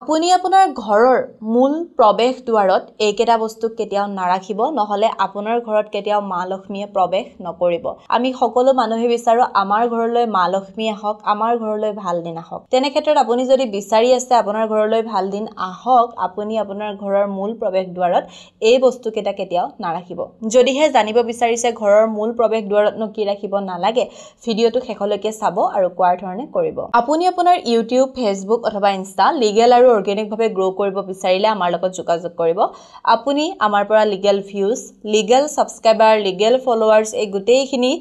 আপুনি আপোনাৰ ঘৰৰ মূল প্ৰৱেশ দুৱাৰত এইকেইটা বস্তু কেতিয়াও নাৰাখিব, নহলে আপোনাৰ ঘৰত কেতিয়াও মা লক্ষ্মীয়ে প্ৰৱেশ নকৰিব। আমি সকলো মানুহে বিচাৰো আমাৰ ঘৰলৈ মা লক্ষ্মী আহক, আমাৰ ঘৰলৈ ভাল দিন আহক। তেনে ক্ষেত্ৰত আপুনি যদি বিচাৰি আছে আপোনাৰ ঘৰলৈ ভাল দিন আহক, আপুনি আপোনাৰ ঘৰৰ মূল প্ৰৱেশ দুৱাৰত এই বস্তু কেইটা কেতিয়াও নাৰাখিব। যদিহে জানিব বিচাৰিছে ঘৰৰ মূল প্ৰৱেশ দুৱাৰতনো কি ৰাখিব নালাগে, ভিডিঅ'টো শেষলৈকে চাব আৰু কোৱাৰ ধৰণে কৰিব। আপুনি আপোনাৰ ইউটিউব, ফেচবুক অথবা ইনষ্টা লিগেল আৰু অৰ্গেনিকভাৱে গ্ৰ' কৰিব বিচাৰিলে আমাৰ লগত যোগাযোগ কৰিব। আপুনি আমাৰ পৰা legal views, legal subscriber, legal followers এই গোটেইখিনি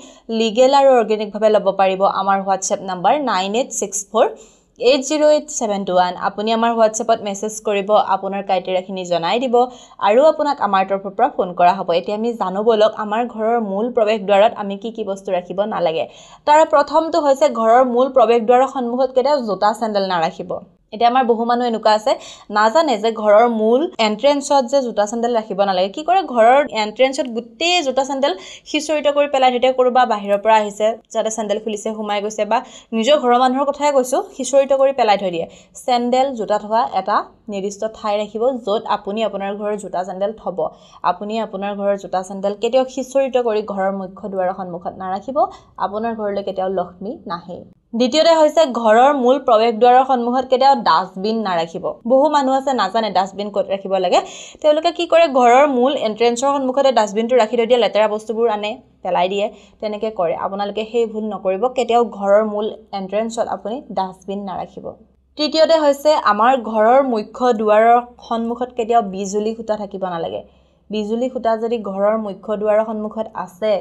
লিগেল আৰু অৰ্গেনিকভাৱে ল'ব পাৰিব আমাৰ হোৱাটছএপ নাম্বাৰ 9864808721। আপুনি আমাৰ হোৱাটছএপত মেছেজ কৰিব, আপোনাৰ ক্ৰাইটেৰিয়াখিনি জনাই দিব আৰু আপোনাক আমাৰ তৰফৰ পৰা ফোন কৰা হ'ব। এতিয়া আমি জানো বলক আমাৰ ঘৰৰ মূল প্ৰৱেশ দুৱাৰত আমি কি বস্তু ৰাখিব নালাগে। তাৰ প্ৰথমটো হৈছে ঘৰৰ মূল প্ৰৱেশ দুৱাৰৰ সন্মুখত কেতিয়াও জোতা চেণ্ডেল নাৰাখিব। এতিয়া আমাৰ বহু মানুহ এনেকুৱা আছে নাজানে যে ঘৰৰ মূল এন্ট্ৰেন্সত যে জোতা চেণ্ডেল ৰাখিব নালাগে। কি কৰে ঘৰৰ এন্ট্ৰেন্সত গোটেই জোতা চেণ্ডেল খিচৰিত কৰি পেলাই থৈ দিয়ে। কোনোবা বাহিৰৰ পৰা আহিছে, যাতে চেণ্ডেল খুলিছে সোমাই গৈছে, বা নিজৰ ঘৰৰ মানুহৰ কথাই কৈছোঁ, খিচৰিত কৰি পেলাই থৈ দিয়ে। চেণ্ডেল জোতা থোৱা এটা নিৰ্দিষ্ট ঠাই ৰাখিব য'ত আপুনি আপোনাৰ ঘৰৰ জোতা চেণ্ডেল থ'ব। আপুনি আপোনাৰ ঘৰৰ জোতা চেণ্ডেল কেতিয়াও খিচৰিত কৰি ঘৰৰ মুখ্য দুৱাৰৰ সন্মুখত নাৰাখিব, আপোনাৰ ঘৰলৈ কেতিয়াও লক্ষ্মী নাহে। দ্বিতীয়তে হৈছে ঘৰৰ মূল প্ৰৱেশ দুৱাৰৰ সন্মুখত কেতিয়াও ডাষ্টবিন নাৰাখিব। বহু মানুহ আছে নাজানে ডাষ্টবিন ক'ত ৰাখিব লাগে। তেওঁলোকে কি কৰে ঘৰৰ মূল এন্ট্ৰেন্সৰ সন্মুখতে ডাষ্টবিনটো ৰাখি থৈ দিয়ে, লেতেৰা বস্তুবোৰ আনে পেলাই দিয়ে, তেনেকৈ কৰে। আপোনালোকে সেই ভুল নকৰিব, কেতিয়াও ঘৰৰ মূল এন্ট্ৰেন্সত আপুনি ডাষ্টবিন নাৰাখিব। তৃতীয়তে হৈছে আমাৰ ঘৰৰ মুখ্য দুৱাৰৰ সন্মুখত কেতিয়াও বিজুলী খুঁটা থাকিব নালাগে। বিজুলী খুঁটা যদি ঘৰৰ মুখ্য দুৱাৰৰ সন্মুখত আছে,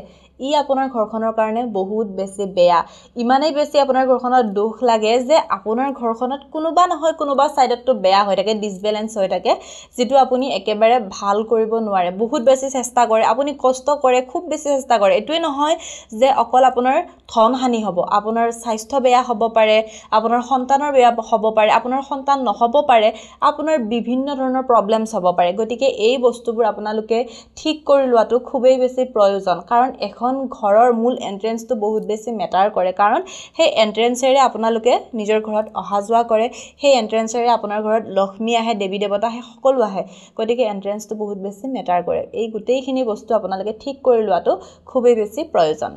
ই আপোনাৰ ঘৰখনৰ কাৰণে বহুত বেছি বেয়া। ইমানেই বেছি আপোনাৰ ঘৰখনত দুখ লাগে যে আপোনাৰ ঘৰখনত কোনোবা নহয় কোনোবা ছাইডতটো বেয়া হৈ থাকে, ডিছবেলেঞ্চ হৈ থাকে, যিটো আপুনি একেবাৰে ভাল কৰিব নোৱাৰে। বহুত বেছি চেষ্টা কৰে, আপুনি কষ্ট কৰে, খুব বেছি চেষ্টা কৰে। এইটোৱে নহয় যে অকল আপোনাৰ ধন হানি হ'ব, আপোনাৰ স্বাস্থ্য বেয়া হ'ব পাৰে, আপোনাৰ সন্তানৰ বেয়া হ'ব পাৰে, আপোনাৰ সন্তান নহ'ব পাৰে, আপোনাৰ বিভিন্ন ধৰণৰ প্ৰব্লেমছ হ'ব পাৰে। গতিকে এই বস্তুবোৰ আপোনালোকে ঠিক কৰি লোৱাটো খুবেই বেছি প্ৰয়োজন, কাৰণ এখন ঘৰৰ মূল এন্ট্ৰেন্সটো বহুত বেছি মেটাৰ কৰে। কাৰণ সেই এন্ট্ৰেন্সেৰে আপোনালোকে নিজৰ ঘৰত অহা যোৱা কৰে, সেই এন্ট্ৰেন্সেৰে আপোনাৰ ঘৰত লক্ষ্মী আহে, দেৱী দেৱতা আহে, সকলো আহে। গতিকে এন্ট্ৰেন্সটো বহুত বেছি মেটাৰ কৰে। এই গোটেইখিনি বস্তু আপোনালোকে ঠিক কৰি লোৱাটো খুবেই বেছি প্ৰয়োজন।